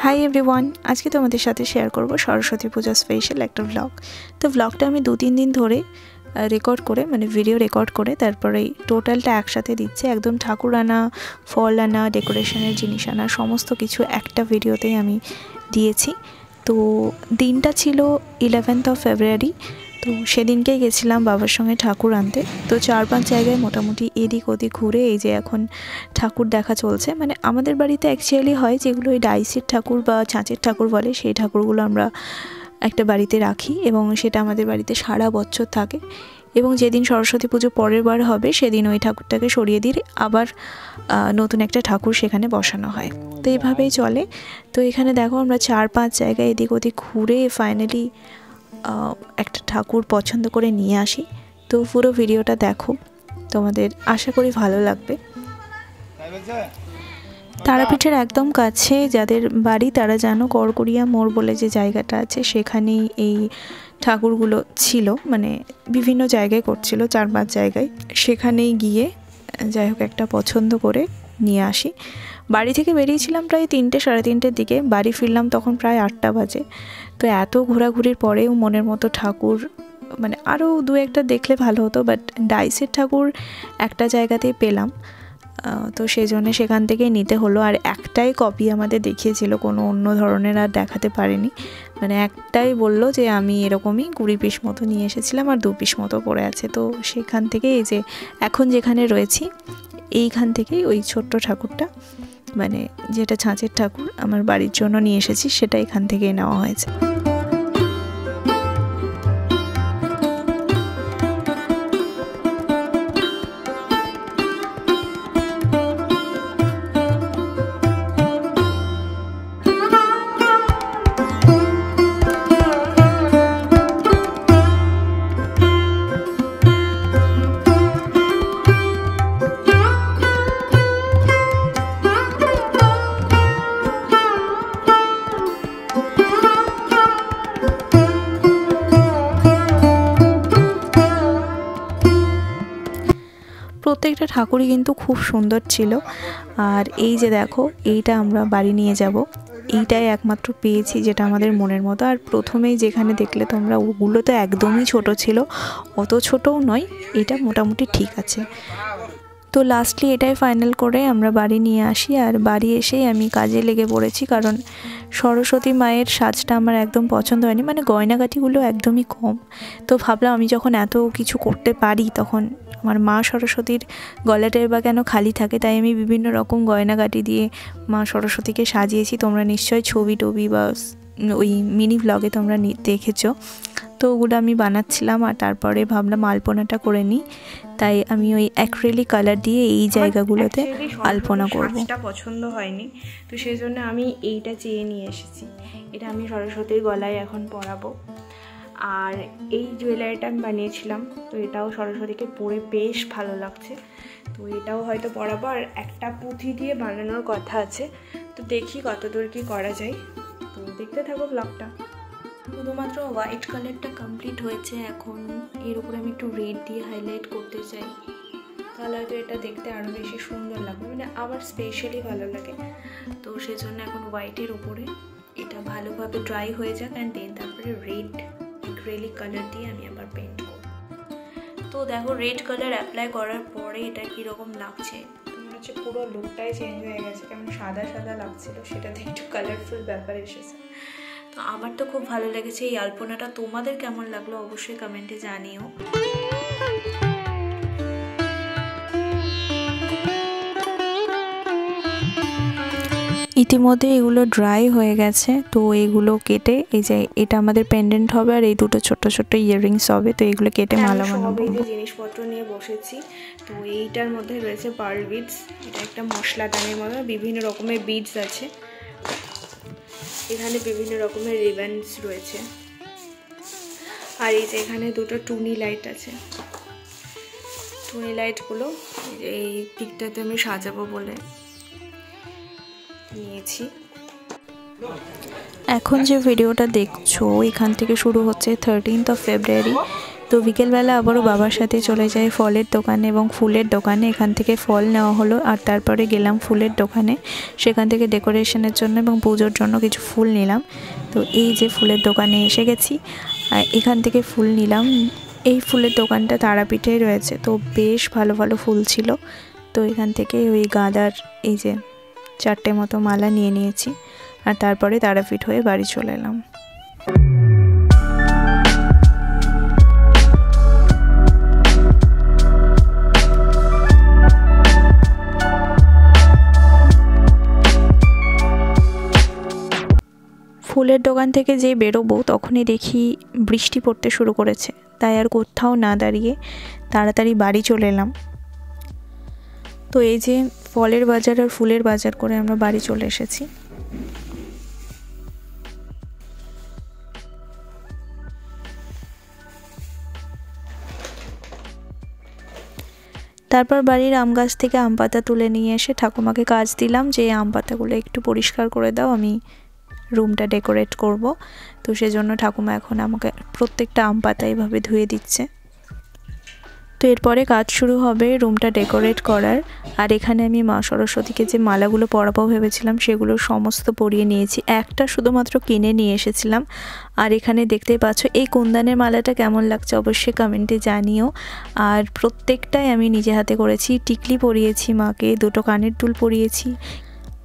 Hi everyone, আজকে তোমাদের সাথে শেয়ার করব সরস্বতী পূজা স্পেশাল একটা ব্লগ। তো ব্লগটা আমি 2-3 দিন ধরে রেকর্ড করে ভিডিও রেকর্ড করে তারপরে টোটালটা একসাথে দিচ্ছি। একদম ঠাকুর আনা, ফল আনা, ডেকোরেশনের জিনিস আনা সমস্ত কিছু একটা ভিডিওতেই আমি দিয়েছি। তো দিনটা ছিল 11th of February। তো সেদিনকেই গেছিলাম বাবার সঙ্গে ঠাকুর আনতে। তো 4-5 জায়গায় মোটামুটি এদিক ওদিক ঘুরে এই যে এখন ঠাকুর দেখা চলছে। আমাদের বাড়িতে অ্যাকচুয়ালি হয় যেগুলো ওই ডাইসের ঠাকুর বা ছাঁচের ঠাকুর বলে, সেই ঠাকুরগুলো আমরা একটা বাড়িতে রাখি এবং সেটা আমাদের বাড়িতে সারা বছর থাকে। এবং যেদিন সরস্বতী পুজো পরের বার হবে সেদিন ওই ঠাকুরটাকে সরিয়ে দিয়ে আবার নতুন একটা ঠাকুর সেখানে বসানো হয়। তো এইভাবেই চলে। তো এখানে দেখো আমরা 4-5 জায়গায় এদিক ওদিক ঘুরে ফাইনালি একটা ঠাকুর পছন্দ করে নিয়ে আসি। তো পুরো ভিডিওটা দেখো, তোমাদের আশা করি ভালো লাগবে। তারাপীঠের একদম কাছে যাদের বাড়ি তারা জানো, করকরিয়া মোড় বলে যে জায়গাটা আছে সেখানেই এই ঠাকুরগুলো ছিল, বিভিন্ন জায়গায় করছিল, 4-5 জায়গায়। সেখানেই গিয়ে যাই হোক একটা পছন্দ করে নিয়ে আসি। বাড়ি থেকে বেরিয়েছিলাম প্রায় 3-3:30 দিকে, বাড়ি ফিরলাম তখন প্রায় 8টা বাজে। তো এত ঘোরাঘুরির পরেও মনের মতো ঠাকুর আরও 2-একটা দেখলে ভালো হতো, বাট ডাইসের ঠাকুর একটা জায়গাতেই পেলাম। তো সেই জন্য সেখান থেকেই নিতে হলো। আর একটাই কপি আমাদের দেখিয়েছিল, কোনো অন্য ধরনের আর দেখাতে পারেনি। একটাই বললো যে আমি এরকমই 20 পিস মতো নিয়ে এসেছিলাম আর 2 পিস মতো পড়ে আছে। তো সেখান থেকে এই যে এখন যেখানে রয়েছি এইখান থেকেই ওই ছোট্ট ঠাকুরটা যেটা ছাঁচের ঠাকুর আমার বাড়ির জন্য নিয়ে এসেছি, সেটা এখান থেকেই নেওয়া হয়েছে। প্রত্যেকটা ঠাকুরই কিন্তু খুব সুন্দর ছিল। আর এই যে দেখো, এইটা আমরা বাড়ি নিয়ে যাব, এইটাই একমাত্র পেয়েছি যেটা আমাদের মনের মতো। আর প্রথমেই যেখানে দেখলে তোমরা, ওগুলো তো একদমই ছোট ছিল, অত ছোটও নয়, এটা মোটামুটি ঠিক আছে। তো লাস্টলি এটাই ফাইনাল করে আমরা বাড়ি নিয়ে আসি। আর বাড়ি এসেই আমি কাজে লেগে পড়েছি, কারণ সরস্বতী মায়ের সাজটা আমার একদম পছন্দ হয়নি, গয়নাগাটিগুলো একদমই কম। তো ভাবলাম আমি যখন এত কিছু করতে পারি তখন আমার মা সরস্বতীর গলাটাই বা কেন খালি থাকে, তাই আমি বিভিন্ন রকম গয়নাগাটি দিয়ে মা সরস্বতীকে সাজিয়েছি। তোমরা নিশ্চয়ই ছবি টবি বা ওই মিনি ব্লগে তোমরা দেখেছো। তো ওগুলো আমি বানাচ্ছিলাম আর তারপরে ভাবলাম আলপনাটা করে নিই, তাই আমি ওই অ্যাক্রিলিক কালার দিয়ে এই জায়গাগুলোতে আলপনা করব। এটা পছন্দ হয়নি, তো সেই জন্য আমি এইটা চেয়ে নিয়ে এসেছি। এটা আমি সরস্বতীর গলায় এখন পরাবো। আর এই জুয়েলারিটা আমি বানিয়েছিলাম, তো এটাও সরস্বতীকে পরে বেশ ভালো লাগছে। তো এটাও হয়তো পরাবো। আর একটা পুঁথি দিয়ে বানানোর কথা আছে, তো দেখি কতদূর কি করা যায়। তো দেখতে থাকো ব্লগটা। শুধুমাত্র হোয়াইট কালারটা কমপ্লিট হয়েছে, এখন এর উপরে আমি একটু রেড দিয়ে হাইলাইট করতে চাই, তাহলে হয়তো এটা দেখতে আরও বেশি সুন্দর লাগবে, আমার স্পেশালি ভালো লাগে। তো সেজন্য এখন হোয়াইটের উপরে এটা ভালোভাবে ড্রাই হয়ে যাক, অ্যান্ড দেন তারপরে রেড অ্যাক্রিলিক কালার দিয়ে আমি আবার পেন্ট করব। তো দেখো রেড কালার অ্যাপ্লাই করার পরে এটা কীরকম লাগছে, মনে হচ্ছে পুরো লুকটাই চেঞ্জ হয়ে গেছে, কেমন সাদা সাদা লাগছিল, সেটাতে একটু কালারফুল ব্যাপার এসেছে। তো আমার তো খুব ভালো লেগেছে এই আলপনাটা। তোমাদের কেমন লাগলো অবশ্যই কমেন্টে জানিও। ইতিমধ্যে এগুলো ড্রাই হয়ে গেছে, তো এগুলো কেটে এই যে এটা আমাদের পেন্ডেন্ট হবে আর এই দুটো ছোট ছোট ইয়াররিংস হবে। তো এগুলো কেটে মালা বানাবো। এই যে জিনিসপত্র নিয়ে বসেছি, তো এইটার মধ্যে রয়েছে পার্ল বিডস, এটা একটা মশলাদানির মতো, বিভিন্ন রকমের বিডস আছে, এখানে বিভিন্ন রকমের রিবনস রয়েছে। আর এই যে এখানে দুটো টুনি লাইট আছে, টুনি লাইটগুলো এই দিকটাতে আমি সাজাবো বলে নিয়েছি। এখন যে ভিডিওটা দেখছো এখান থেকে শুরু হচ্ছে 13th of February। তো বিকেলবেলা আবারও বাবার সাথে চলে যাই ফলের দোকানে এবং ফুলের দোকানে। এখান থেকে ফল নেওয়া হলো আর তারপরে গেলাম ফুলের দোকানে, সেখান থেকে ডেকোরেশনের জন্য এবং পুজোর জন্য কিছু ফুল নিলাম। তো এই যে ফুলের দোকানে এসে গেছি আর এখান থেকে ফুল নিলাম। এই ফুলের দোকানটা তারাপীঠেই রয়েছে, তো বেশ ভালো ভালো ফুল ছিল। তো এখান থেকে ওই গাঁদার এই যে 4টে মতো মালা নিয়ে নিয়েছি আর তারপরে তারাপীঠ হয়ে বাড়ি চলে এলাম। ফুলের দোকান থেকে যেই বেরোবো তখনই দেখি বৃষ্টি পড়তে শুরু করেছে, তাই আর কোথাও না দাঁড়িয়ে তাড়াতাড়ি বাড়ি চলে এলাম। তো এই যে ফলের বাজার আর ফুলের বাজার করে আমরা বাড়ি চলে এসেছি। তারপর বাড়ির আম গাছ থেকে আম পাতা তুলে নিয়ে এসে ঠাকুমাকে কাজ দিলাম যে আম পাতাগুলো একটু পরিষ্কার করে দাও, আমি রুমটা ডেকোরেট করব। তো সেজন্য ঠাকুমা এখন আমাকে প্রত্যেকটা আম পাতা এইভাবে ধুয়ে দিচ্ছে। তো এরপরে কাজ শুরু হবে রুমটা ডেকোরেট করার। আর এখানে আমি মা সরস্বতীকে যে মালাগুলো পরাবো ভেবেছিলাম সেগুলো সমস্ত পরিয়ে নিয়েছি, একটা শুধুমাত্র কিনে নিয়ে এসেছিলাম। আর এখানে দেখতেই পাচ্ছ এই কুন্দানের মালাটা কেমন লাগছে অবশ্যই কমেন্টে জানিও। আর প্রত্যেকটাই আমি নিজে হাতে করেছি, টিকলি পরিয়েছি মাকে, 2টো কানের দুল পরিয়েছি,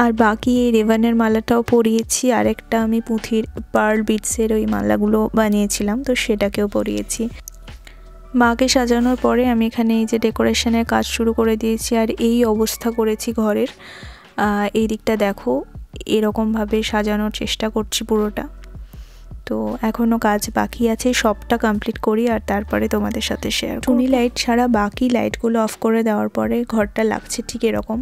আর বাকি এই রেভানের মালাটাও পরিয়েছি। আরেকটা আমি পুঁথির পার্ল বিটসের ওই মালাগুলো বানিয়েছিলাম, তো সেটাকেও পরিয়েছি। মাকে সাজানোর পরে আমি এখানে এই যে ডেকোরেশনের কাজ শুরু করে দিয়েছি আর এই অবস্থা করেছি ঘরের। এই দিকটা দেখো, এরকমভাবে সাজানোর চেষ্টা করছি পুরোটা। তো এখনও কাজ বাকি আছে, সবটা কমপ্লিট করি আর তারপরে তোমাদের সাথে শেয়ার। টুনি লাইট ছাড়া বাকি লাইটগুলো অফ করে দেওয়ার পরে ঘরটা লাগছে ঠিক এরকম।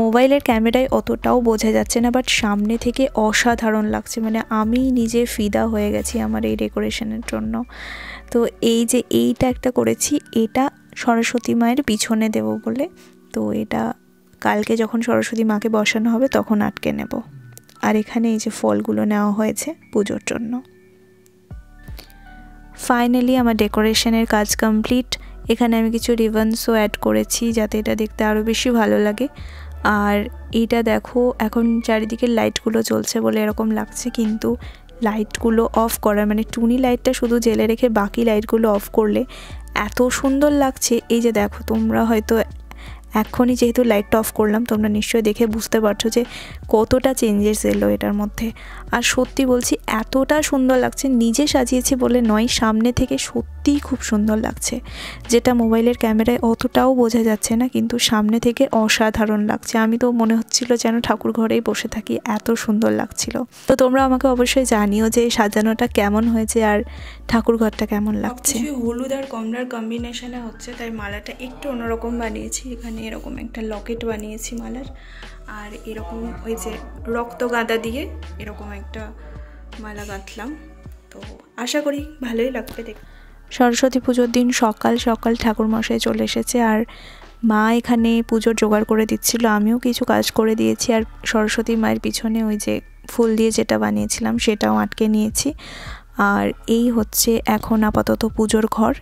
মোবাইলের ক্যামেরায় অতটাও বোঝা যাচ্ছে না, বাট সামনে থেকে অসাধারণ লাগছে, মানে আমি নিজে ফিদা হয়ে গেছি আমার এই ডেকোরেশনের জন্য। তো এই যে এইটা একটা করেছি, এটা সরস্বতী মায়ের পিছনে দেব বলে, তো এটা কালকে যখন সরস্বতী মাকে বসানো হবে তখন আটকে নেব। আর এখানে এই যে ফলগুলো নেওয়া হয়েছে পুজোর জন্য। ফাইনালি আমার ডেকোরেশনের কাজ কমপ্লিট। এখানে আমি কিছু রিবনসও অ্যাড করেছি যাতে এটা দেখতে আরও বেশি ভালো লাগে। আর এইটা দেখো, এখন চারিদিকে লাইটগুলো জ্বলছে বলে এরকম লাগছে, কিন্তু লাইটগুলো অফ করার মানে টুনি লাইটটা শুধু জেলে রেখে বাকি লাইটগুলো অফ করলে এত সুন্দর লাগছে। এই যে দেখো, তোমরা হয়তো এখনই যেহেতু লাইটটা অফ করলাম তোমরা নিশ্চয়ই দেখে বুঝতে পারছো যে কতটা চেঞ্জেস এলো এটার মধ্যে। আর সত্যি বলছি এতটা সুন্দর লাগছে, নিজে সাজিয়েছি বলে নয়, সামনে থেকে সত্যিই খুব সুন্দর লাগছে, যেটা মোবাইলের ক্যামেরায় অতটাও বোঝা যাচ্ছে না, কিন্তু সামনে থেকে অসাধারণ লাগছে। আমি তো মনে হচ্ছিল যেন ঠাকুর ঘরেই বসে থাকি, এত সুন্দর লাগছিল। তো তোমরা আমাকে অবশ্যই জানিও যে সাজানোটা কেমন হয়েছে আর ঠাকুর ঘরটা কেমন লাগছে। হলুদ আর কমলার কম্বিনেশনে হচ্ছে, তাই মালাটা একটু অন্যরকম বানিয়েছি। এখানে এরকম একটা লকেট বানিয়েছি মালার, আর এরকম ওই যে রক্ত গাঁদা দিয়ে এরকম একটা মালা গাঁথলাম। তো আশা করি ভালোই লাগবে দেখতে। সরস্বতী পুজোর দিন সকাল সকাল ঠাকুরমশাই চলে এসেছে আর মা এখানে পুজোর জোগাড় করে দিচ্ছিল, আমিও কিছু কাজ করে দিয়েছি। আর সরস্বতী মায়ের পিছনে ওই যে ফুল দিয়ে যেটা বানিয়েছিলাম সেটাও আটকে নিয়েছি। আর এই হচ্ছে এখন আপাতত পুজোর ঘর।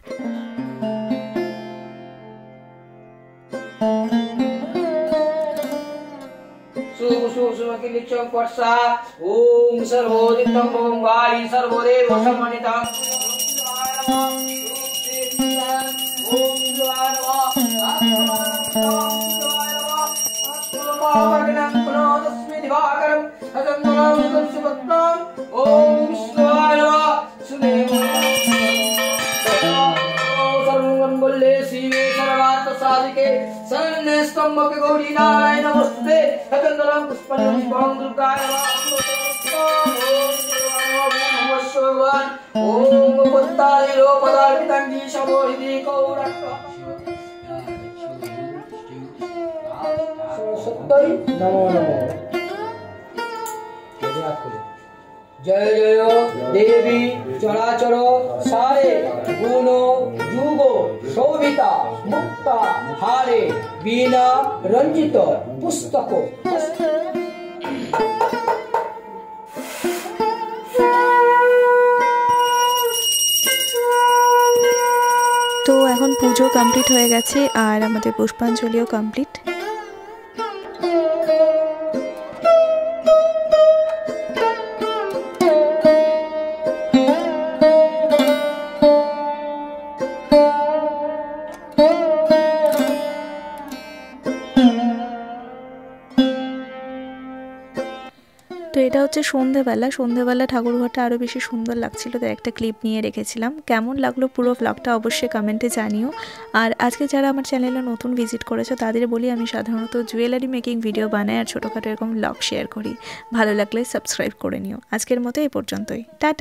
ओम सर्वोदितं ओंकारि सर्वदेव समन्वितं स्तंभके गौरी नारायण नमस्ते हकंदरं पुष्पं पुष्पं दुर्गाय नमः ओम पुत्ताय लोपदार्पितं गीशमोहिनी कौरक्ष सरस्वती नमो नमो। जय जय देवी चराचर सारे गुणो जुगो शोभिता मुक्ता हारे बीना रंजित पुस्तक পুজো কমপ্লিট হয়ে গেছে আর আমাদের পুষ্পাঞ্জলিও কমপ্লিট। তো এটা হচ্ছে সন্ধেবেলা ঠাকুরঘরটা আরও বেশি সুন্দর লাগছিল, তো একটা ক্লিপ নিয়ে রেখেছিলাম। কেমন লাগলো পুরো ব্লগটা অবশ্যই কমেন্টে জানিও। আর আজকে যারা আমার চ্যানেলে নতুন ভিজিট করেছো তাদের বলি, আমি সাধারণত জুয়েলারি মেকিং ভিডিও বানাই আর ছোটোখাটো এরকম ব্লগ শেয়ার করি। ভালো লাগলে সাবস্ক্রাইব করে নিও। আজকের মতো এই পর্যন্তই, টাটা।